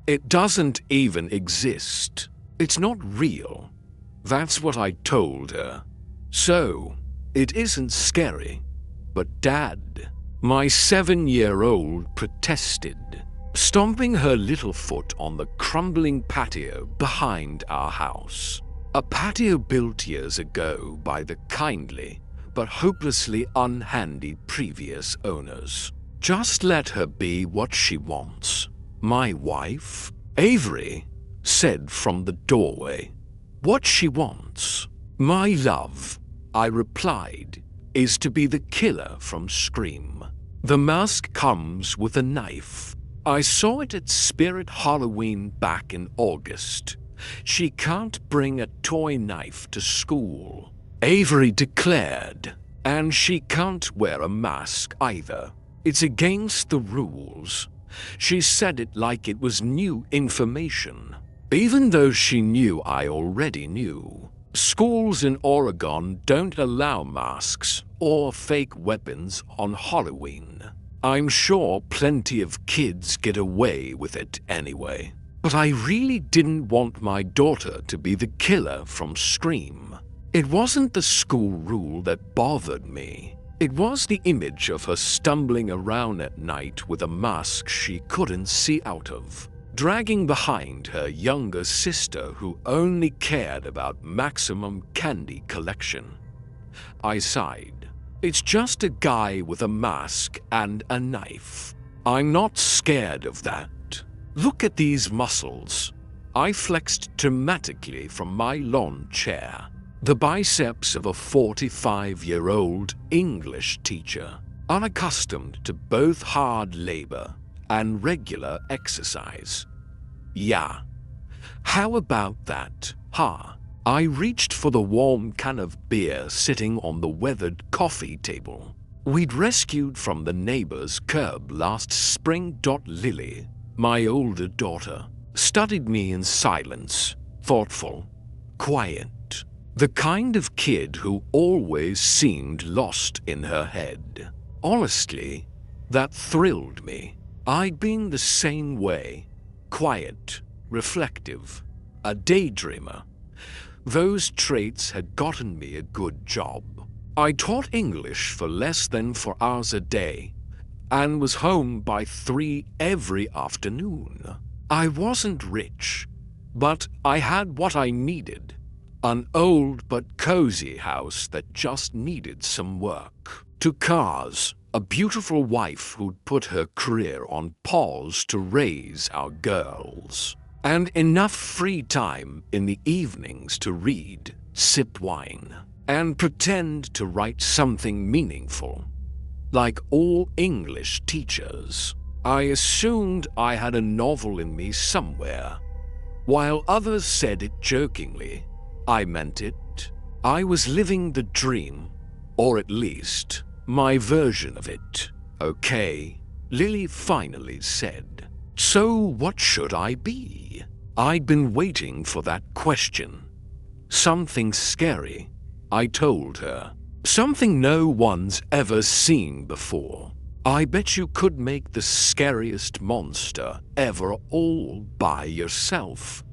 It doesn't even exist. It's not real. That's what I told her. So, it isn't scary. But Dad, my 7-year-old, protested, stomping her little foot on the crumbling patio behind our house. A patio built years ago by the kindly but hopelessly unhandy previous owners. Just let her be what she wants. My wife, Avery, said from the doorway. What she wants, my love, I replied, is to be the killer from Scream. The mask comes with a knife. I saw it at Spirit Halloween back in August. She can't bring a toy knife to school, Avery declared, and she can't wear a mask either. It's against the rules. She said it like it was new information, even though she knew I already knew. Schools in Oregon don't allow masks or fake weapons on Halloween. I'm sure plenty of kids get away with it anyway. But I really didn't want my daughter to be the killer from Scream. It wasn't the school rule that bothered me. It was the image of her stumbling around at night with a mask she couldn't see out of, dragging behind her younger sister who only cared about maximum candy collection. I sighed. It's just a guy with a mask and a knife. I'm not scared of that. Look at these muscles. I flexed dramatically from my lawn chair. The biceps of a 45-year-old English teacher, unaccustomed to both hard labor and regular exercise. Yeah. How about that, huh? I reached for the warm can of beer sitting on the weathered coffee table we'd rescued from the neighbor's curb last spring. Lily, my older daughter, studied me in silence, thoughtful, quiet. The kind of kid who always seemed lost in her head. Honestly, that thrilled me. I'd been the same way. Quiet, reflective, a daydreamer. Those traits had gotten me a good job. I taught English for less than 4 hours a day and was home by 3 every afternoon. I wasn't rich, but I had what I needed. An old but cozy house that just needed some work. 2 cars, a beautiful wife who'd put her career on pause to raise our girls, and enough free time in the evenings to read, sip wine, and pretend to write something meaningful. Like all English teachers, I assumed I had a novel in me somewhere. While others said it jokingly, I meant it. I was living the dream, or at least my version of it. Okay, Lily finally said. So what should I be? I'd been waiting for that question. Something scary, I told her. Something no one's ever seen before. I bet you could make the scariest monster ever all by yourself.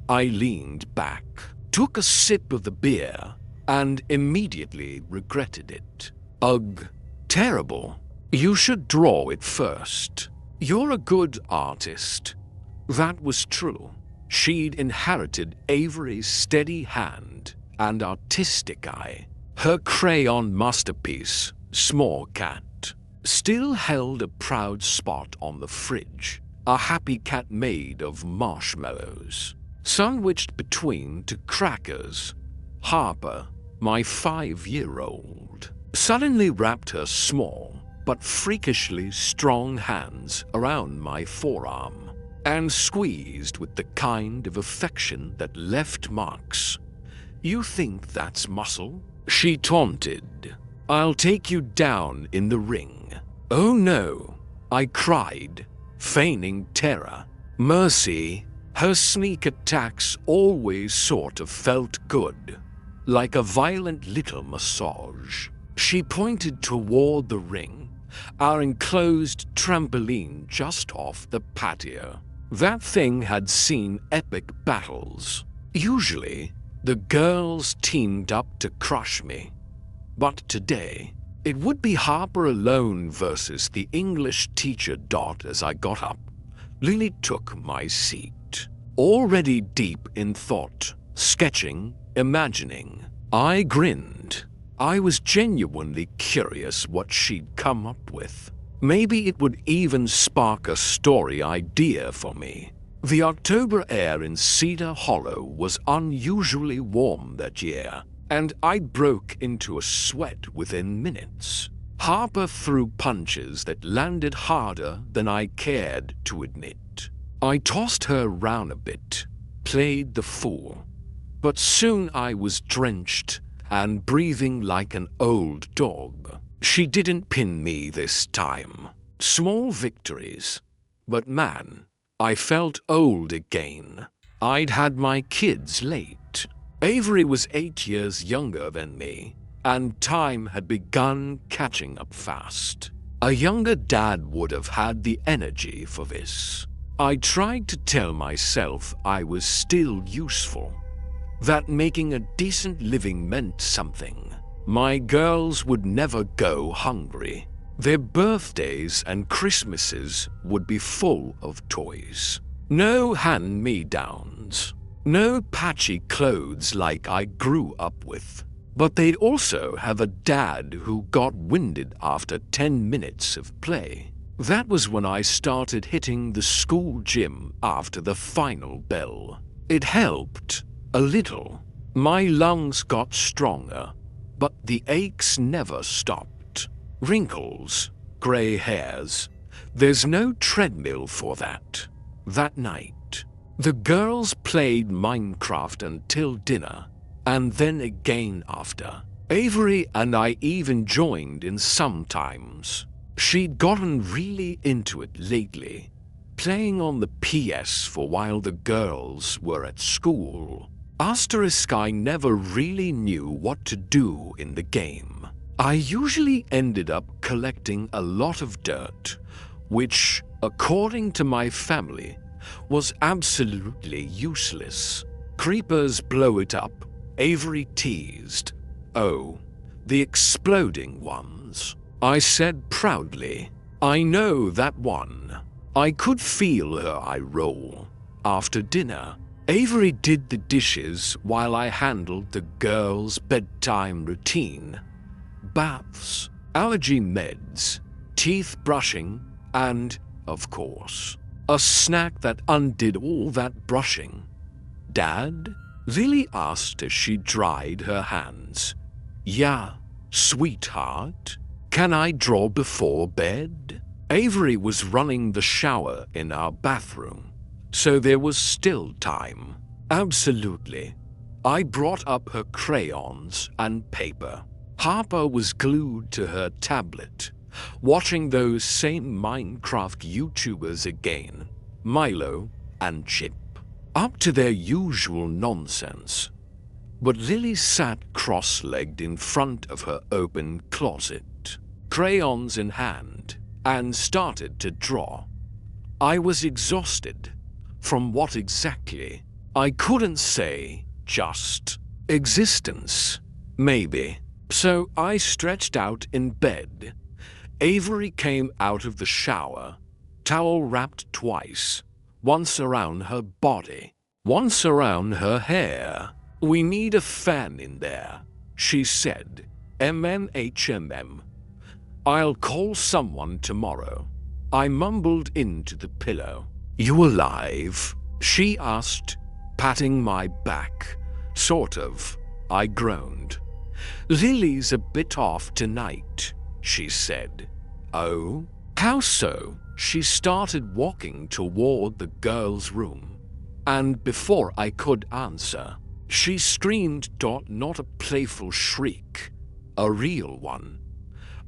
I leaned back, took a sip of the beer, and immediately regretted it. Ugh, terrible. You should draw it first. You're a good artist. That was true. She'd inherited Avery's steady hand and artistic eye. Her crayon masterpiece, Small Cat, still held a proud spot on the fridge, a happy cat made of marshmallows, sandwiched between 2 crackers. Harper, my 5-year-old, suddenly wrapped her small but freakishly strong hands around my forearm and squeezed with the kind of affection that left marks. You think that's muscle? She taunted. I'll take you down in the ring. Oh no, I cried, feigning terror. Mercy. Her sneak attacks always sort of felt good, like a violent little massage. She pointed toward the ring, our enclosed trampoline just off the patio. That thing had seen epic battles. Usually, the girls teamed up to crush me. But today, it would be Harper alone versus the English teacher. As I got up, Lily took my seat. Already deep in thought, sketching, imagining, I grinned. I was genuinely curious what she'd come up with. Maybe it would even spark a story idea for me. The October air in Cedar Hollow was unusually warm that year, and I broke into a sweat within minutes. Harper threw punches that landed harder than I cared to admit. I tossed her round a bit, played the fool, but soon I was drenched and breathing like an old dog. She didn't pin me this time. Small victories. But man, I felt old again. I'd had my kids late. Avery was 8 years younger than me, and time had begun catching up fast. A younger dad would have had the energy for this. I tried to tell myself I was still useful, that making a decent living meant something. My girls would never go hungry. Their birthdays and Christmases would be full of toys. No hand-me-downs. No patchy clothes like I grew up with. But they'd also have a dad who got winded after 10 minutes of play. That was when I started hitting the school gym after the final bell. It helped. A little. My lungs got stronger, but the aches never stopped. Wrinkles, gray hairs. There's no treadmill for that. That night, the girls played Minecraft until dinner, and then again after. Avery and I even joined in sometimes. She'd gotten really into it lately, playing on the PS4 while the girls were at school. I never really knew what to do in the game. I usually ended up collecting a lot of dirt, which, according to my family, was absolutely useless. Creepers blow it up, Avery teased. Oh, the exploding ones. I said proudly. I know that one. I could feel her eye roll. After dinner, Avery did the dishes while I handled the girls' bedtime routine. Baths, allergy meds, teeth brushing, and, of course, a snack that undid all that brushing. Dad? Lily asked as she dried her hands. Yeah, sweetheart. Can I draw before bed? Avery was running the shower in our bathroom, so there was still time. Absolutely. I brought up her crayons and paper. Harper was glued to her tablet, watching those same Minecraft YouTubers again, Milo and Chip, up to their usual nonsense. But Lily sat cross-legged in front of her open closet, crayons in hand, and started to draw. I was exhausted. From what exactly? I couldn't say. Just existence, maybe. So I stretched out in bed. Avery came out of the shower, towel wrapped twice, once around her body, once around her hair. We need a fan in there, she said. MNHMM. I'll call someone tomorrow. I mumbled into the pillow. You alive? She asked, patting my back. Sort of, I groaned. Lily's a bit off tonight, she said. Oh? How so? She started walking toward the girls' room, and before I could answer, she screamed. Not a playful shriek, a real one.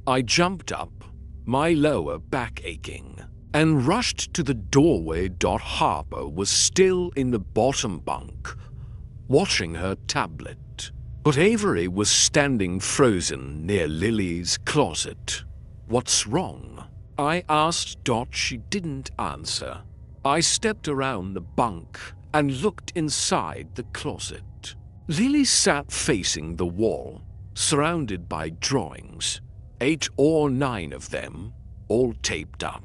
I jumped up, my lower back aching, and rushed to the doorway. Harper was still in the bottom bunk, watching her tablet, but Avery was standing frozen near Lily's closet. What's wrong? I asked. She didn't answer. I stepped around the bunk and looked inside the closet. Lily sat facing the wall, surrounded by drawings, 8 or 9 of them, all taped up.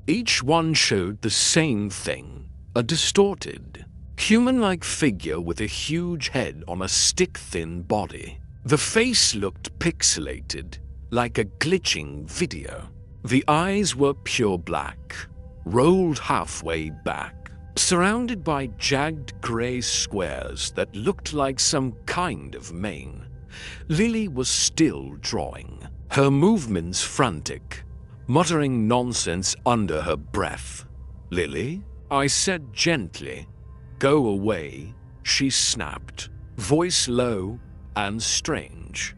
Each one showed the same thing, a distorted, human-like figure with a huge head on a stick-thin body. The face looked pixelated, like a glitching video. The eyes were pure black, rolled halfway back, surrounded by jagged grey squares that looked like some kind of mane. Lily was still drawing, her movements frantic, muttering nonsense under her breath. "Lily?" I said gently. "Go away," she snapped, voice low and strange.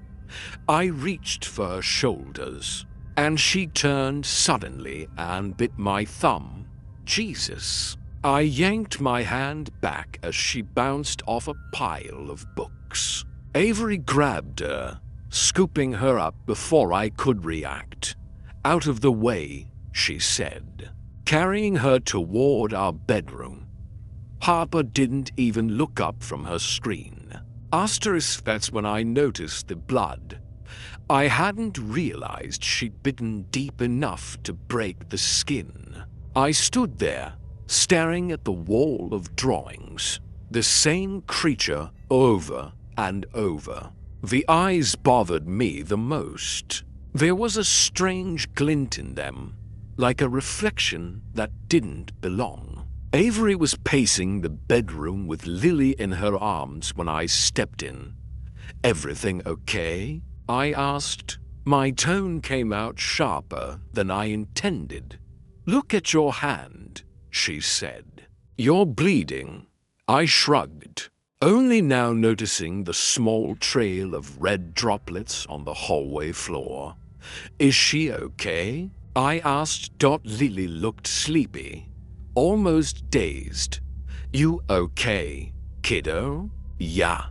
I reached for her shoulders, and she turned suddenly and bit my thumb. Jesus. I yanked my hand back as she bounced off a pile of books. Avery grabbed her, scooping her up before I could react. "Out of the way," she said, carrying her toward our bedroom. Harper didn't even look up from her screen. That's when I noticed the blood. I hadn't realized she'd bitten deep enough to break the skin. I stood there, staring at the wall of drawings, the same creature over and over. The eyes bothered me the most. There was a strange glint in them, like a reflection that didn't belong. Avery was pacing the bedroom with Lily in her arms when I stepped in. "Everything okay?" I asked. My tone came out sharper than I intended. "Look at your hand," she said. "You're bleeding." I shrugged, only now noticing the small trail of red droplets on the hallway floor. "Is she okay?" I asked. Lily looked sleepy, almost dazed. "You okay, kiddo?" "Yeah,"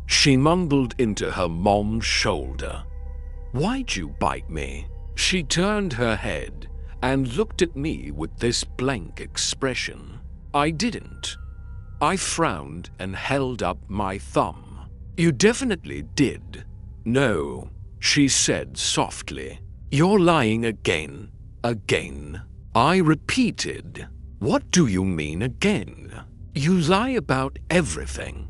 she mumbled into her mom's shoulder. "Why'd you bite me?" She turned her head and looked at me with this blank expression. I didn't. I frowned and held up my thumb. "You definitely did." "No," she said softly. "You're lying again." "Again?" I repeated. "What do you mean again?" "You lie about everything."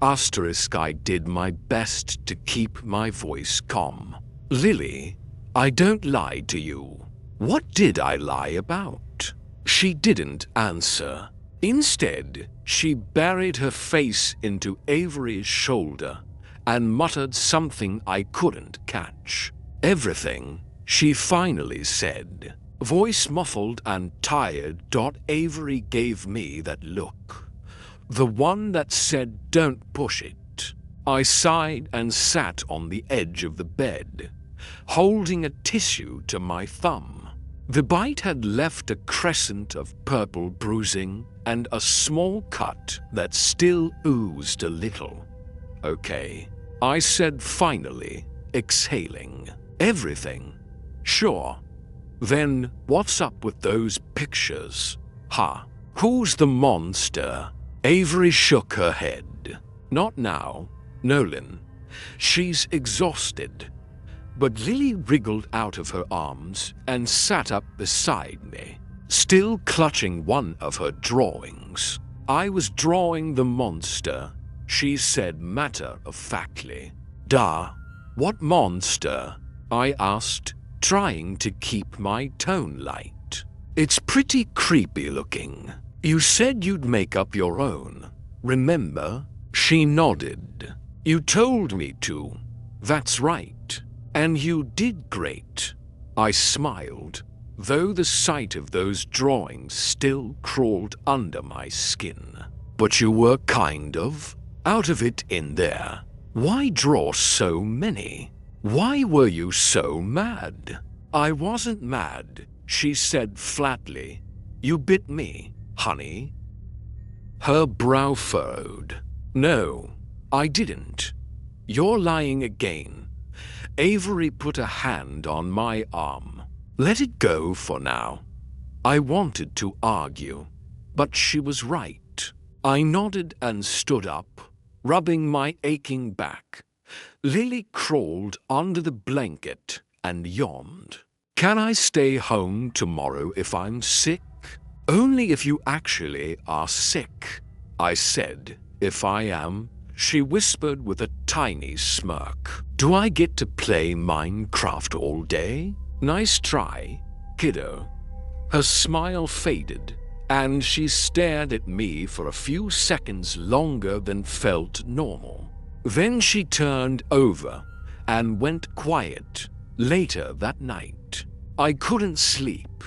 I did my best to keep my voice calm. "Lily, I don't lie to you." "What did I lie about?" She didn't answer. Instead, she buried her face into Avery's shoulder and muttered something I couldn't catch. "Everything," she finally said, voice muffled and tired. Avery gave me that look, the one that said, "Don't push it." I sighed and sat on the edge of the bed, holding a tissue to my thumb. The bite had left a crescent of purple bruising and a small cut that still oozed a little. "Okay," I said finally, exhaling. "Everything? Sure. Then what's up with those pictures?" "Ha. Who's the monster?" Avery shook her head. "Not now, Nolan. She's exhausted." But Lily wriggled out of her arms and sat up beside me, still clutching one of her drawings. "I was drawing the monster," she said matter-of-factly. "Duh. What monster?" I asked, trying to keep my tone light. "It's pretty creepy looking. You said you'd make up your own, remember?" She nodded. "You told me to." "That's right. And you did great." I smiled, though the sight of those drawings still crawled under my skin. "But you were kind of out of it in there. Why draw so many? Why were you so mad?" "I wasn't mad," she said flatly. "You bit me, honey." Her brow furrowed. "No, I didn't. You're lying again." Avery put a hand on my arm. "Let it go for now." I wanted to argue, But she was right. I nodded and stood up, rubbing my aching back. Lily crawled under the blanket and yawned. Can I stay home tomorrow if I'm sick? Only if you actually are sick, I said. If I am, she whispered with a tiny smirk. Do I get to play Minecraft all day? Nice try, kiddo. Her smile faded, and she stared at me for a few seconds longer than felt normal. Then she turned over and went quiet. Later that night, I couldn't sleep.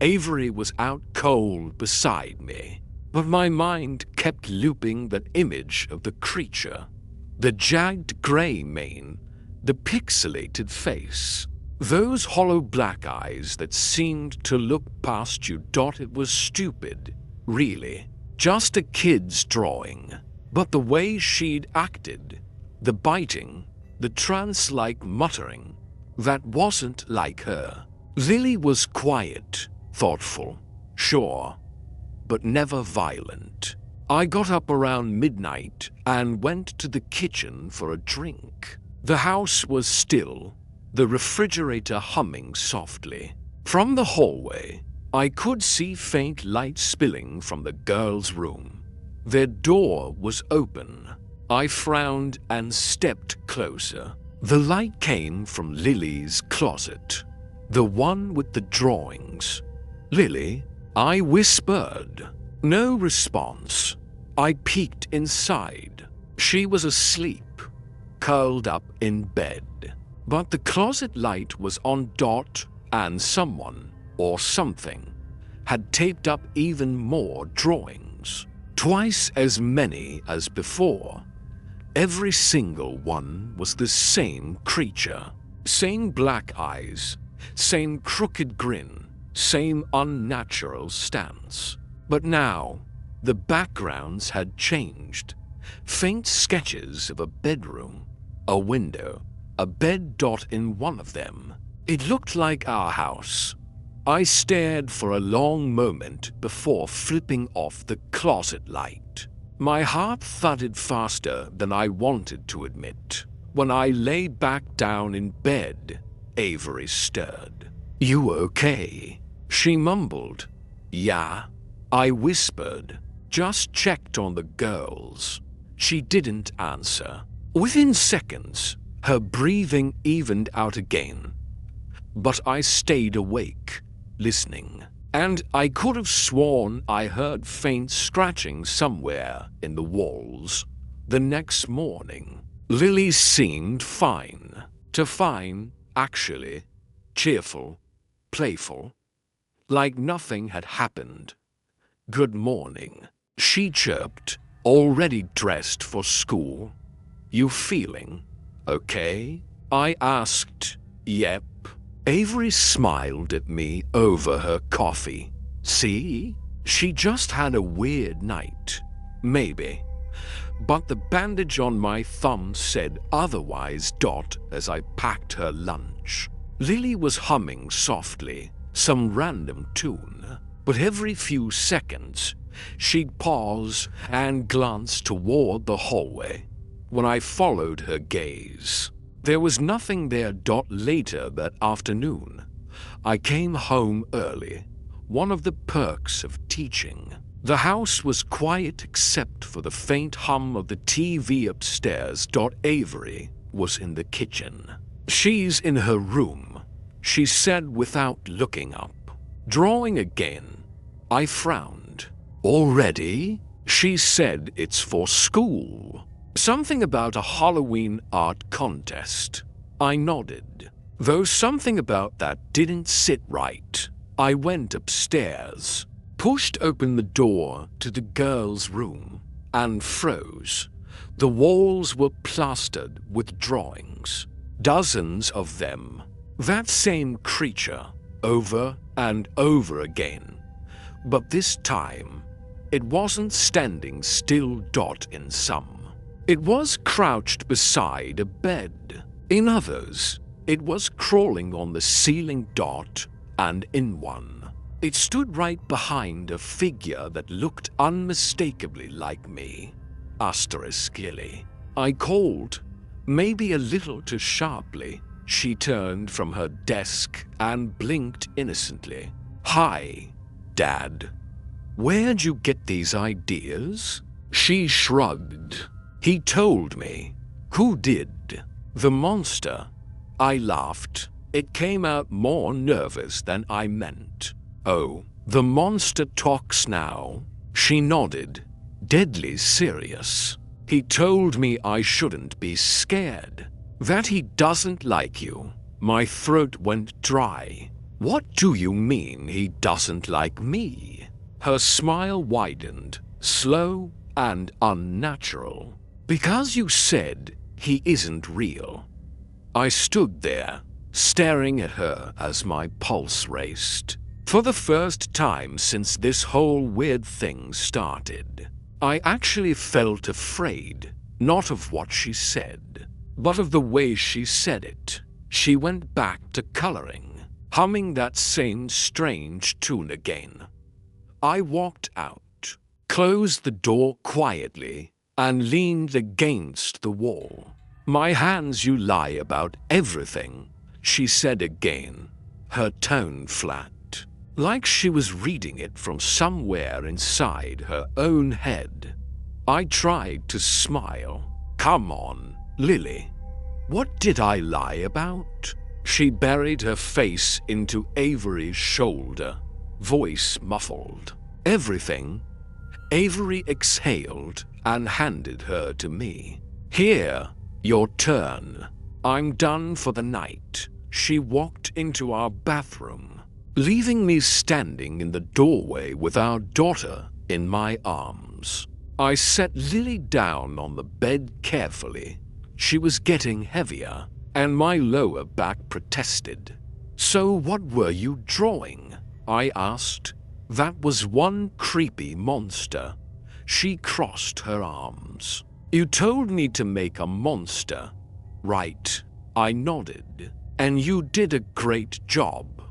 Avery was out cold beside me, but my mind kept looping that image of the creature. The jagged gray mane, the pixelated face, those hollow black eyes that seemed to look past you. It was stupid, really. Just a kid's drawing. But the way she'd acted, the biting, the trance-like muttering, that wasn't like her. Lily was quiet, thoughtful, sure, but never violent. I got up around midnight and went to the kitchen for a drink. The house was still, the refrigerator humming softly. From the hallway, I could see faint light spilling from the girls' room. Their door was open. I frowned and stepped closer. The light came from Lily's closet, the one with the drawings. Lily, I whispered. No response. I peeked inside. She was asleep, curled up in bed. But the closet light was on, and someone, or something, had taped up even more drawings. Twice as many as before. Every single one was the same creature. Same black eyes, same crooked grin, same unnatural stance. But now, the backgrounds had changed. Faint sketches of a bedroom, a window, a bed. In one of them. It looked like our house. I stared for a long moment before flipping off the closet light. My heart thudded faster than I wanted to admit. When I lay back down in bed, Avery stirred. You okay? She mumbled. Yeah, I whispered. Just checked on the girls. She didn't answer. Within seconds, her breathing evened out again. But I stayed awake, listening. And I could have sworn I heard faint scratching somewhere in the walls. The next morning, Lily seemed fine. Fine, actually. Cheerful, playful. Like nothing had happened. Good morning, she chirped, already dressed for school. You feeling okay? I asked. Yep. Avery smiled at me over her coffee. See? She just had a weird night. Maybe. But the bandage on my thumb said otherwise. As I packed her lunch. Lily was humming softly, some random tune. But every few seconds, she'd pause and glance toward the hallway. When I followed her gaze, there was nothing there. Later that afternoon, I came home early, one of the perks of teaching. The house was quiet except for the faint hum of the TV upstairs. Avery was in the kitchen. She's in her room, she said without looking up. Drawing again. I frowned. Already? She said it's for school. Something about a Halloween art contest. I nodded, though something about that didn't sit right. I went upstairs, pushed open the door to the girls' room, and froze. The walls were plastered with drawings, dozens of them. That same creature, over and over again. But this time, it wasn't standing still. In some, it was crouched beside a bed. In others, it was crawling on the ceiling. And in one, It stood right behind a figure that looked unmistakably like me. Asterisk Lily. I called, maybe a little too sharply. She turned from her desk and blinked innocently. Hi, Dad. Where'd you get these ideas? She shrugged. He told me. Who did? The monster. I laughed. It came out more nervous than I meant. Oh, the monster talks now. She nodded, deadly serious. He told me I shouldn't be scared. That he doesn't like you. My throat went dry. What do you mean he doesn't like me? Her smile widened, slow and unnatural. Because you said he isn't real. I stood there, staring at her as my pulse raced. For the first time since this whole weird thing started, I actually felt afraid, not of what she said, but of the way she said it. She went back to coloring, humming that same strange tune again. I walked out, closed the door quietly, and leaned against the wall. My hands, you lie about everything, she said again, her tone flat, like she was reading it from somewhere inside her own head. I tried to smile. Come on, Lily. What did I lie about? She buried her face into Avery's shoulder, voice muffled. Everything. Avery exhaled and handed her to me. Here, your turn. I'm done for the night. She walked into our bathroom, leaving me standing in the doorway with our daughter in my arms. I set Lily down on the bed carefully. She was getting heavier, and my lower back protested. So what were you drawing? I asked. That was one creepy monster. She crossed her arms. You told me to make a monster. Right. I nodded. And you did a great job.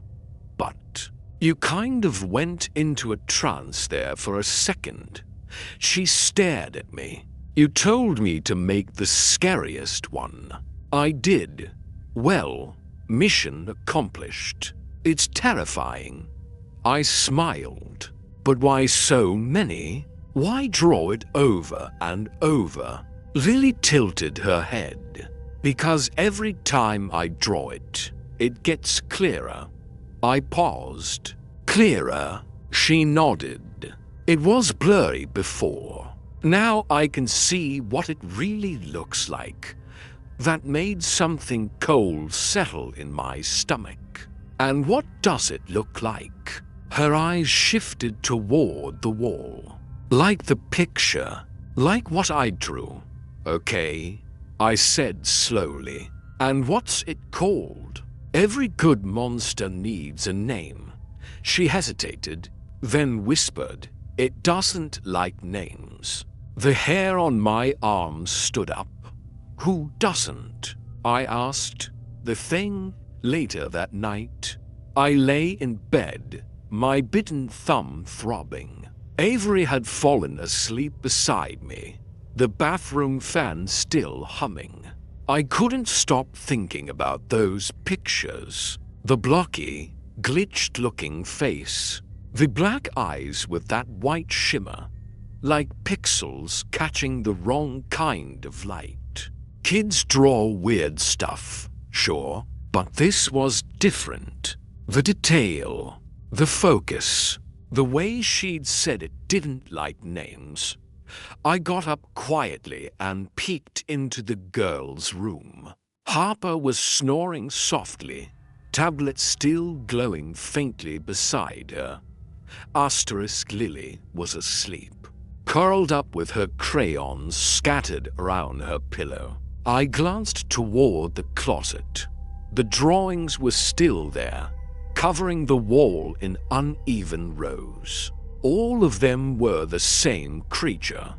But you kind of went into a trance there for a second. She stared at me. You told me to make the scariest one. I did. Well, mission accomplished. It's terrifying. I smiled. But why so many? Why draw it over and over? Lily tilted her head. Because every time I draw it, it gets clearer. I paused. Clearer? She nodded. It was blurry before. Now I can see what it really looks like. That made something cold settle in my stomach. And what does it look like? Her eyes shifted toward the wall. Like the picture. Like what I drew. Okay, I said slowly. And what's it called? Every good monster needs a name. She hesitated, then whispered, It doesn't like names. The hair on my arms stood up. Who doesn't? I asked. The thing. Later that night, I lay in bed, my bitten thumb throbbing. Avery had fallen asleep beside me, the bathroom fan still humming. I couldn't stop thinking about those pictures. The blocky, glitched-looking face, the black eyes with that white shimmer, like pixels catching the wrong kind of light. Kids draw weird stuff, sure, but this was different. The detail, the focus, the way she'd said it didn't like names. I got up quietly and peeked into the girl's room. Harper was snoring softly, tablet still glowing faintly beside her. Asterisk Lily was asleep, curled up with her crayons scattered around her pillow. I glanced toward the closet. The drawings were still there, covering the wall in uneven rows. All of them were the same creature,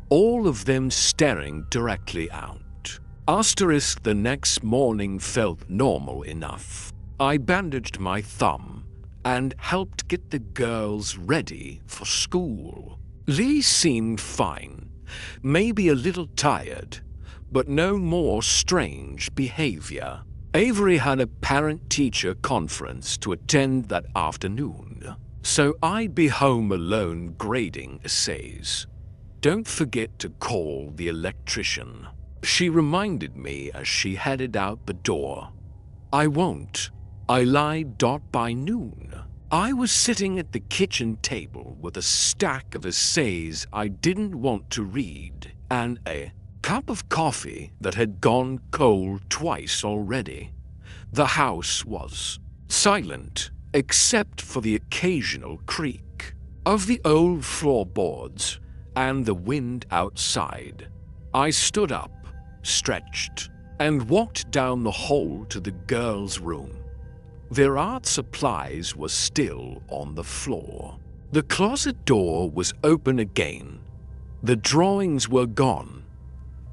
all of them staring directly out. The next morning felt normal enough. I bandaged my thumb, and helped get the girls ready for school. Lily seemed fine, maybe a little tired, but no more strange behavior. Avery had a parent-teacher conference to attend that afternoon, so I'd be home alone grading essays. "Don't forget to call the electrician," she reminded me as she headed out the door. "I won't," I lied. By noon, I was sitting at the kitchen table with a stack of essays I didn't want to read and a cup of coffee that had gone cold twice already. The house was silent, except for the occasional creak of the old floorboards and the wind outside. I stood up, stretched, and walked down the hall to the girls' room. Their art supplies were still on the floor. The closet door was open again. The drawings were gone.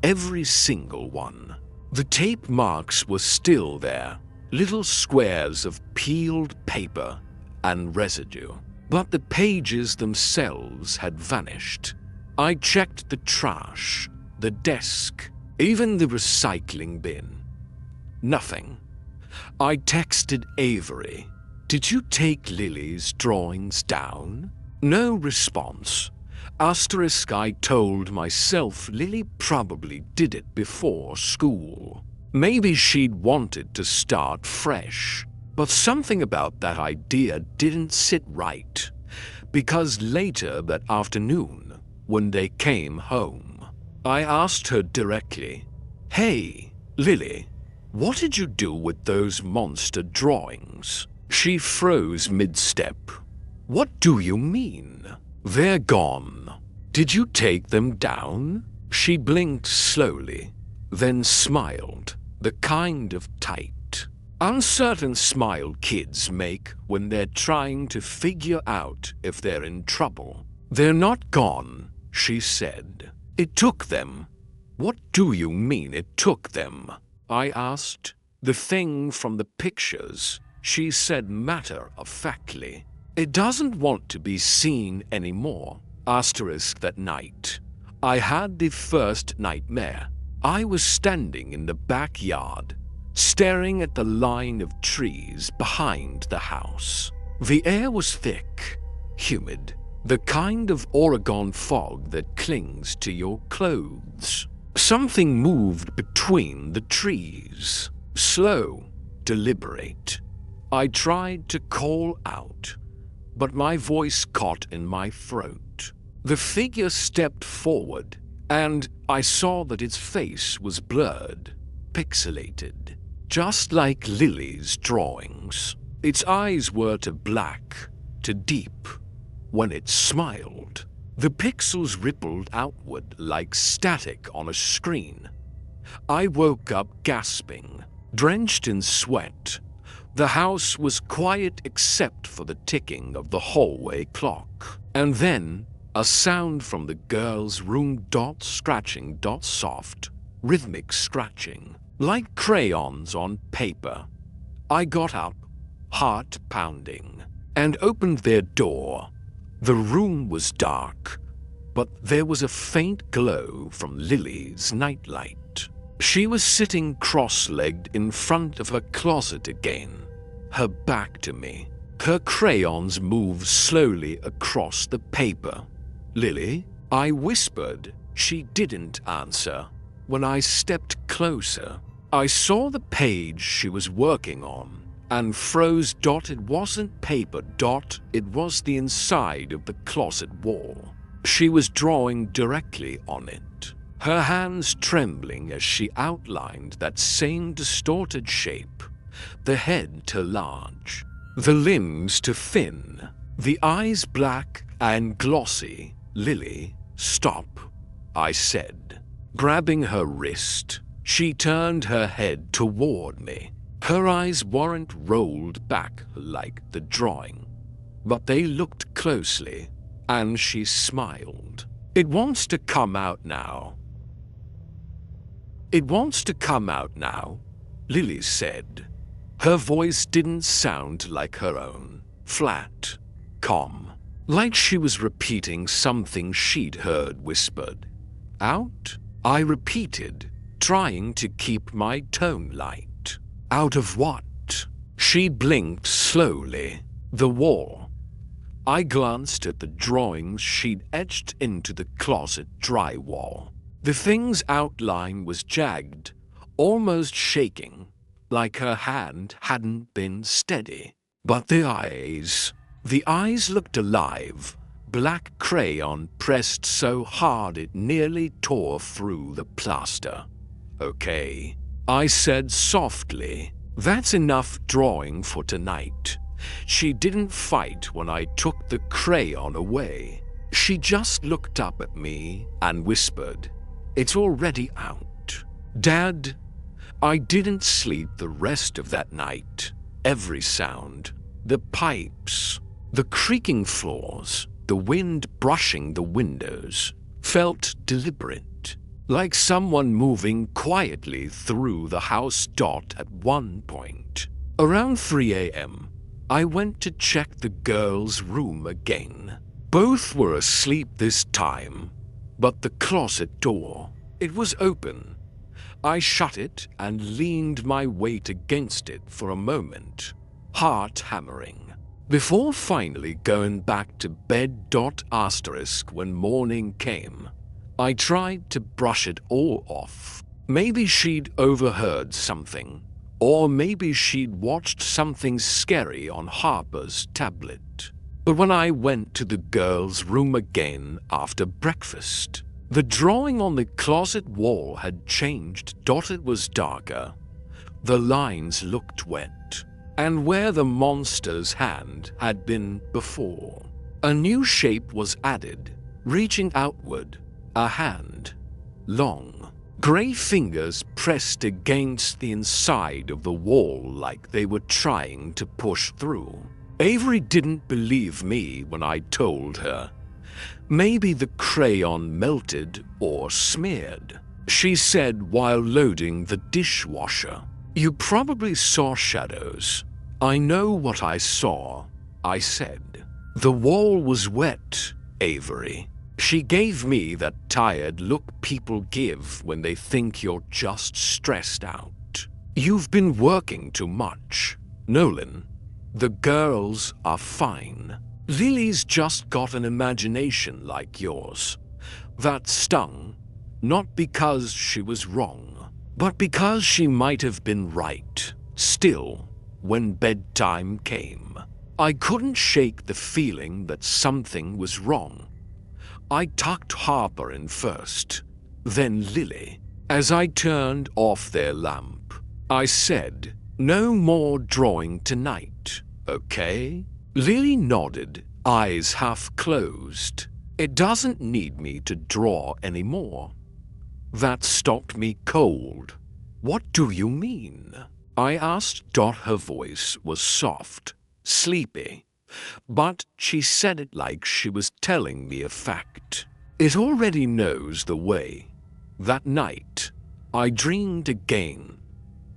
Every single one. The tape marks were still there, little squares of peeled paper and residue. But the pages themselves had vanished. I checked the trash, the desk, even the recycling bin. Nothing. I texted Avery, "Did you take Lily's drawings down?" No response. I told myself Lily probably did it before school. Maybe she'd wanted to start fresh. But something about that idea didn't sit right. Because later that afternoon, when they came home, I asked her directly, "Hey, Lily, what did you do with those monster drawings?" She froze mid-step. "What do you mean?" "They're gone. Did you take them down?" She blinked slowly, then smiled, the kind of tight, uncertain smile kids make when they're trying to figure out if they're in trouble. "They're not gone," she said. "It took them." "What do you mean it took them?" I asked. "The thing from the pictures," she said matter-of-factly. "It doesn't want to be seen anymore." That night, I had the first nightmare. I was standing in the backyard, staring at the line of trees behind the house. The air was thick, humid, the kind of Oregon fog that clings to your clothes. Something moved between the trees, slow, deliberate. I tried to call out, but my voice caught in my throat. The figure stepped forward, and I saw that its face was blurred, pixelated, just like Lily's drawings. Its eyes were to black, to deep. When it smiled, the pixels rippled outward like static on a screen. I woke up gasping, drenched in sweat. The house was quiet except for the ticking of the hallway clock. And then, a sound from the girls' room, scratching, soft, rhythmic scratching, like crayons on paper. I got up, heart pounding, and opened their door. The room was dark, but there was a faint glow from Lily's nightlight. She was sitting cross-legged in front of her closet again, her back to me. Her crayons moved slowly across the paper. "Lily?" I whispered. She didn't answer. When I stepped closer, I saw the page she was working on and froze. It wasn't paper. It was the inside of the closet wall. She was drawing directly on it, her hands trembling as she outlined that same distorted shape, the head to large, the limbs to thin, the eyes black and glossy. "Lily, stop," I said, grabbing her wrist. She turned her head toward me. Her eyes weren't rolled back like the drawing, but they looked closely, and she smiled. "It wants to come out now." "It wants to come out now," Lily said. Her voice didn't sound like her own. flat, calm, like she was repeating something she'd heard whispered. Out? I repeated, trying to keep my tone light. Out of what? She blinked slowly. The wall. I glanced at the drawings she'd etched into the closet drywall. The thing's outline was jagged, almost shaking, like her hand hadn't been steady. But the eyes looked alive, black crayon pressed so hard it nearly tore through the plaster. Okay, I said softly, that's enough drawing for tonight. She didn't fight when I took the crayon away. She just looked up at me and whispered, "It's already out." Dad, I didn't sleep the rest of that night. Every sound, the pipes, the creaking floors, the wind brushing the windows, felt deliberate, like someone moving quietly through the house. At one point, around 3 a.m., I went to check the girls' room again. Both were asleep this time, but the closet door, it was open. I shut it and leaned my weight against it for a moment, heart hammering, before finally going back to bed. When morning came, I tried to brush it all off. Maybe she'd overheard something, or maybe she'd watched something scary on Harper's tablet. But when I went to the girls' room again after breakfast, the drawing on the closet wall had changed. It was darker. The lines looked wet, and where the monster's hand had been before, a new shape was added, reaching outward, a hand, long, gray fingers pressed against the inside of the wall like they were trying to push through. Avery didn't believe me when I told her. Maybe the crayon melted or smeared, she said while loading the dishwasher. You probably saw shadows. I know what I saw, I said. The wall was wet, Avery. She gave me that tired look people give when they think you're just stressed out. You've been working too much, Nolan. The girls are fine. Lily's just got an imagination like yours. That stung, not because she was wrong, but because she might have been right. Still, when bedtime came, I couldn't shake the feeling that something was wrong. I tucked Harper in first, then Lily. As I turned off their lamp, I said, "No more drawing tonight, okay?" Lily nodded, eyes half closed. It doesn't need me to draw anymore. That stopped me cold. What do you mean? I asked. Her voice was soft, sleepy, but she said it like she was telling me a fact. It already knows the way. That night, I dreamed again.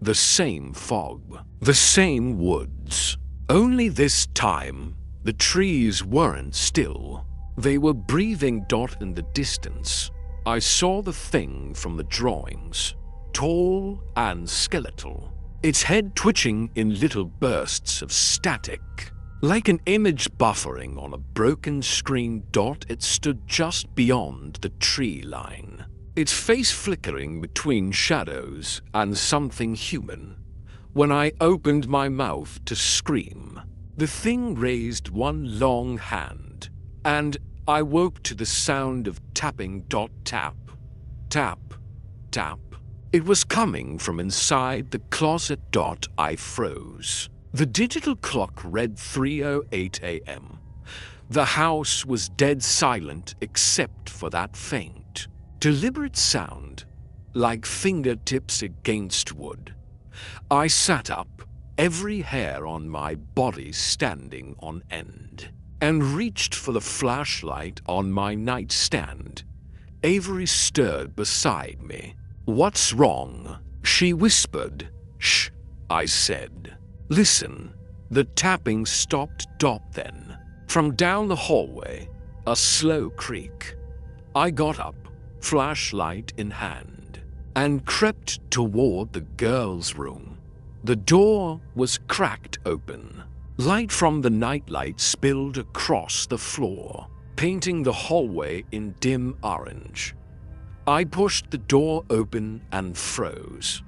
The same fog, the same woods. Only this time, the trees weren't still. They were breathing. In the distance, I saw the thing from the drawings, tall and skeletal, its head twitching in little bursts of static, like an image buffering on a broken screen. It stood just beyond the tree line, its face flickering between shadows and something human. When I opened my mouth to scream, the thing raised one long hand, and I woke to the sound of tapping. Tap, tap, tap. It was coming from inside the closet. I froze. The digital clock read 3:08 a.m. The house was dead silent except for that faint, deliberate sound, like fingertips against wood. I sat up, every hair on my body standing on end, and reached for the flashlight on my nightstand. Avery stirred beside me. "What's wrong?" she whispered. "Shh," I said. "Listen." The tapping stopped then. From down the hallway, a slow creak. I got up, flashlight in hand, and crept toward the girl's room. The door was cracked open. Light from the nightlight spilled across the floor, painting the hallway in dim orange. I pushed the door open and froze.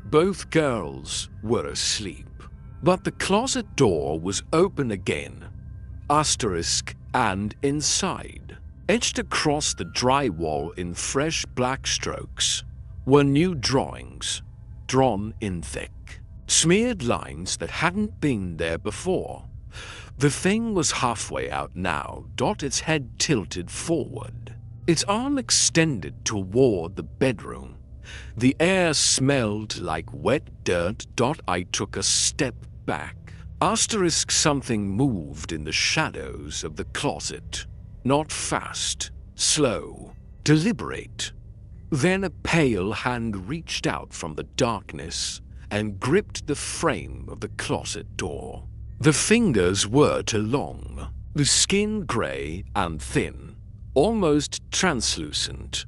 Both girls were asleep, but the closet door was open again. Asterisk and inside, etched across the drywall in fresh black strokes, were new drawings, drawn in thick, smeared lines that hadn't been there before. The thing was halfway out now, its head tilted forward, its arm extended toward the bedroom. The air smelled like wet dirt. I took a step back. Asterisk something moved in the shadows of the closet. Not fast, slow, deliberate. Then a pale hand reached out from the darkness and gripped the frame of the closet door. The fingers were too long, the skin gray and thin, almost translucent.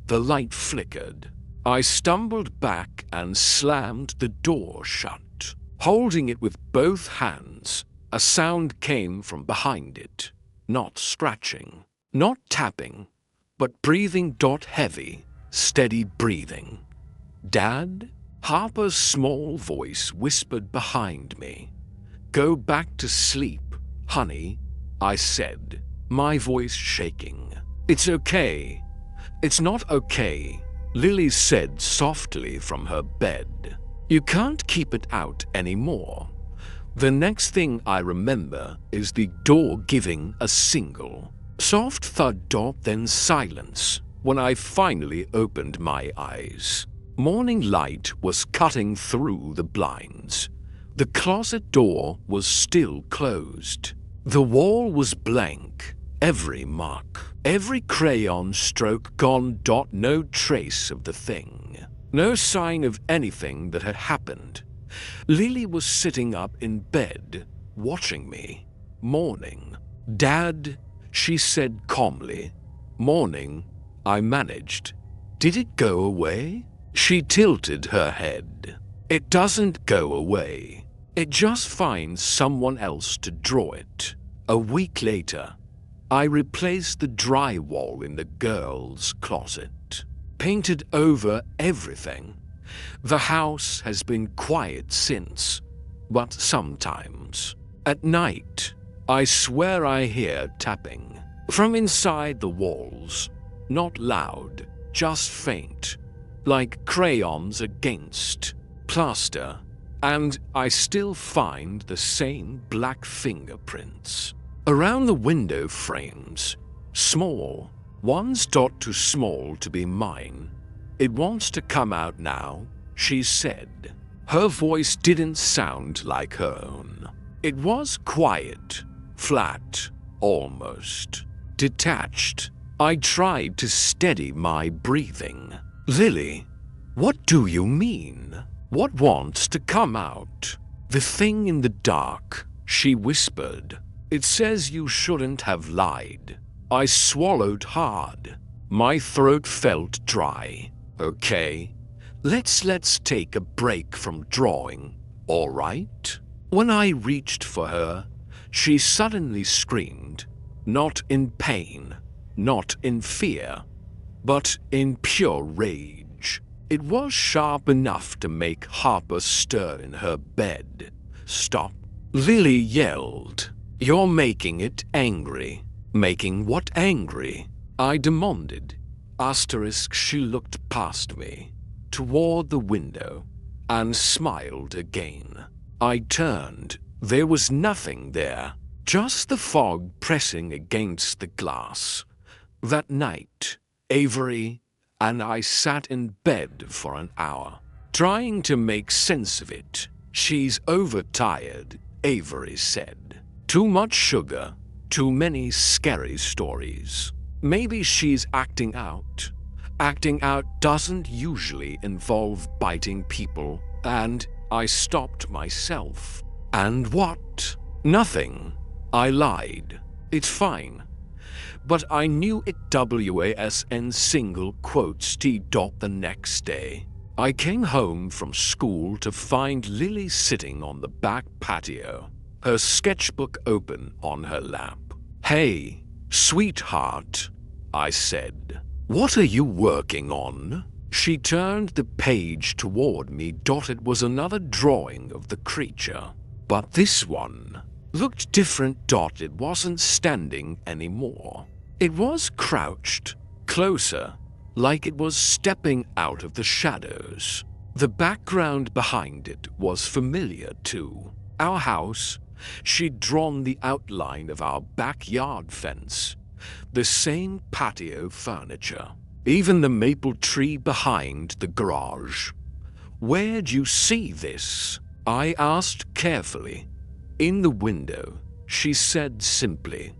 The light flickered. I stumbled back and slammed the door shut. Holding it with both hands, a sound came from behind it. Not scratching, not tapping, but breathing. Heavy, steady breathing. "Dad?" Harper's small voice whispered behind me. "Go back to sleep, honey," I said, my voice shaking. "It's okay." "It's not okay," Lily said softly from her bed. "You can't keep it out anymore." The next thing I remember is the door giving a single, soft thud. Then silence when I finally opened my eyes. Morning light was cutting through the blinds. The closet door was still closed. The wall was blank. Every mark, every crayon stroke gone. No trace of the thing. No sign of anything that had happened. Lily was sitting up in bed, watching me. "Morning." "Dad," she said calmly. "Morning," I managed. "Did it go away?" She tilted her head. "It doesn't go away. It just finds someone else to draw it." A week later, I replaced the drywall in the girls' closet, painted over everything. The house has been quiet since, but sometimes, at night, I swear I hear tapping from inside the walls. Not loud, just faint, like crayons against plaster, and I still find the same black fingerprints around the window frames. Small, one's too small to be mine. "It wants to come out now," she said. Her voice didn't sound like her own. It was quiet, flat, almost detached. I tried to steady my breathing. "Lily, what do you mean? What wants to come out?" "The thing in the dark," she whispered. "It says you shouldn't have lied." I swallowed hard. My throat felt dry. "Okay, let's take a break from drawing, all right?" When I reached for her, she suddenly screamed, not in pain, not in fear, but in pure rage. It was sharp enough to make Harper stir in her bed. "Stop," Lily yelled. "You're making it angry." "Making what angry?" I demanded. Asterisk, she looked past me, toward the window, and smiled again. I turned. There was nothing there, just the fog pressing against the glass. That night, Avery and I sat in bed for an hour, trying to make sense of it. "She's overtired," Avery said. "Too much sugar, too many scary stories. Maybe she's acting out." Acting out doesn't usually involve biting people, and I stopped myself. And what? Nothing. I lied. It's fine. But I knew it WASN single quotes T. The next day. I came home from school to find Lily sitting on the back patio, her sketchbook open on her lap. "Hey, sweetheart," I said. "What are you working on?" She turned the page toward me. It was another drawing of the creature, but this one looked different. It wasn't standing anymore. It was crouched, closer, like it was stepping out of the shadows. The background behind it was familiar too. Our house. She'd drawn the outline of our backyard fence, the same patio furniture, even the maple tree behind the garage. "Where'd you see this?" I asked carefully. "In the window," she said simply.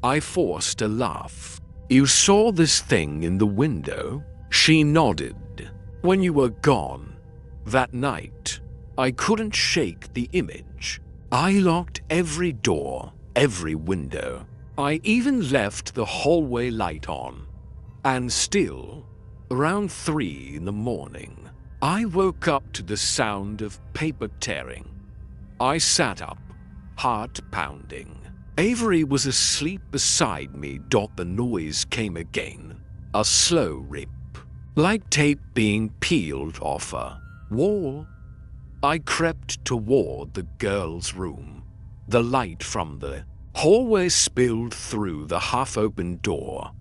I forced a laugh. "You saw this thing in the window?" She nodded. "When you were gone, that night, I couldn't shake the image. I locked every door, every window. I even left the hallway light on. And still, around 3 in the morning, I woke up to the sound of paper tearing. I sat up, heart pounding. Avery was asleep beside me. The noise came again, a slow rip, like tape being peeled off a wall. I crept toward the girl's room. The light from the hallway spilled through the half-open door.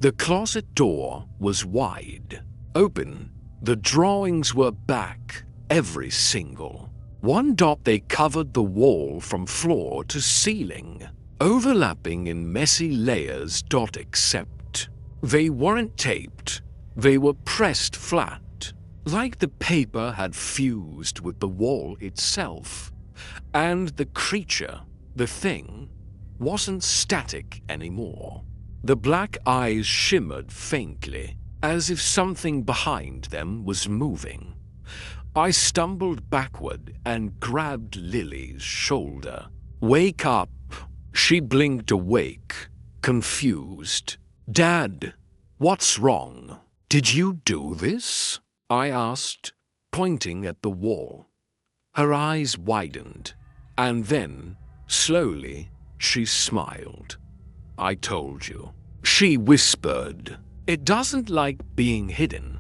The closet door was wide open. The drawings were back, every single one. They covered the wall from floor to ceiling, overlapping in messy layers. Except they weren't taped. They were pressed flat, like the paper had fused with the wall itself. And the creature, the thing, wasn't static anymore. The black eyes shimmered faintly, as if something behind them was moving. I stumbled backward and grabbed Lily's shoulder. "Wake up!" She blinked awake, confused. "Dad, what's wrong? Did you do this?" I asked, pointing at the wall. Her eyes widened, and then, slowly, she smiled. "I told you," she whispered. "It doesn't like being hidden."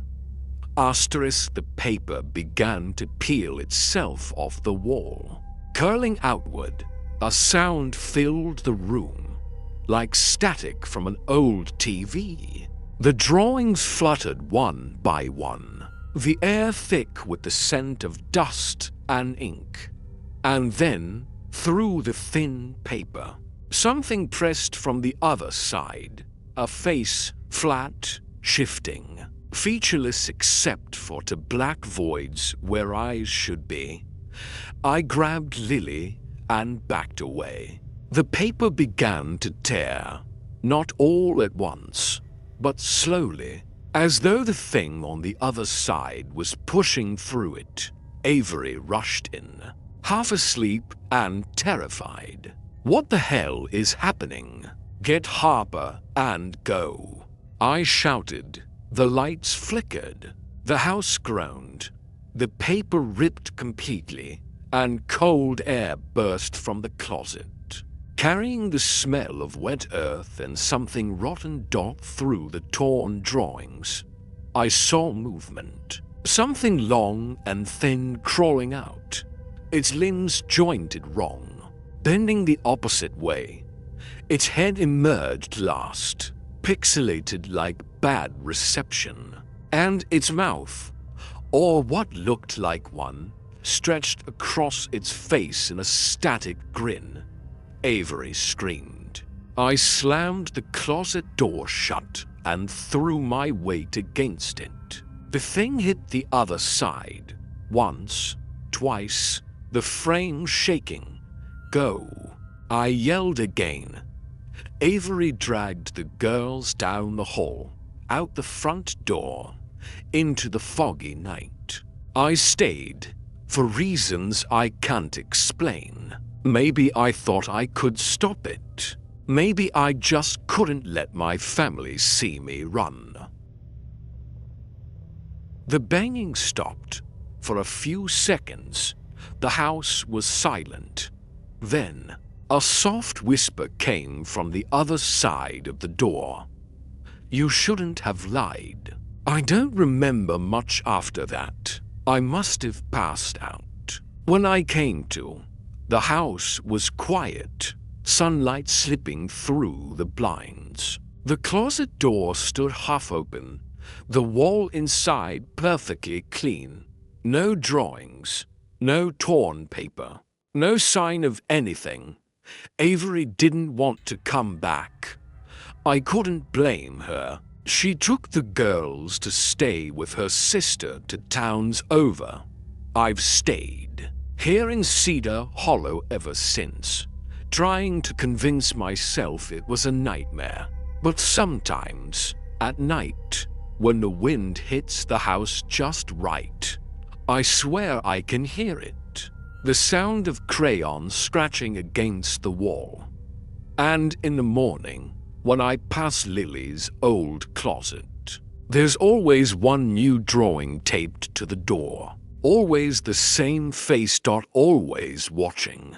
The paper began to peel itself off the wall, curling outward. A sound filled the room, like static from an old TV. The drawings fluttered one by one, the air thick with the scent of dust and ink. And then, through the thin paper, something pressed from the other side. A face, flat, shifting, featureless except for two black voids where eyes should be. I grabbed Lily and backed away. The paper began to tear, not all at once, but slowly, as though the thing on the other side was pushing through it. Avery rushed in, half asleep and terrified. "What the hell is happening? Get Harper and go!" I shouted. The lights flickered. The house groaned. The paper ripped completely, and cold air burst from the closet, carrying the smell of wet earth and something rotten through the torn drawings. I saw movement, something long and thin crawling out, its limbs jointed wrong, bending the opposite way. Its head emerged last, pixelated like bad reception, and its mouth, or what looked like one, stretched across its face in a static grin. Avery screamed. I slammed the closet door shut and threw my weight against it. The thing hit the other side, once, twice, the frame shaking. "Go!" I yelled again. Avery dragged the girls down the hall, out the front door, into the foggy night. I stayed, for reasons I can't explain. Maybe I thought I could stop it. Maybe I just couldn't let my family see me run. The banging stopped. For a few seconds, the house was silent. Then, a soft whisper came from the other side of the door. "You shouldn't have lied." I don't remember much after that. I must have passed out. When I came to, the house was quiet, sunlight slipping through the blinds. The closet door stood half open, the wall inside perfectly clean. No drawings, no torn paper, no sign of anything. Avery didn't want to come back. I couldn't blame her. She took the girls to stay with her sister to towns over. I've stayed here in Cedar Hollow ever since, trying to convince myself it was a nightmare. But sometimes, at night, when the wind hits the house just right, I swear I can hear it. The sound of crayons scratching against the wall. And in the morning, when I pass Lily's old closet, there's always one new drawing taped to the door. Always the same face. Always watching.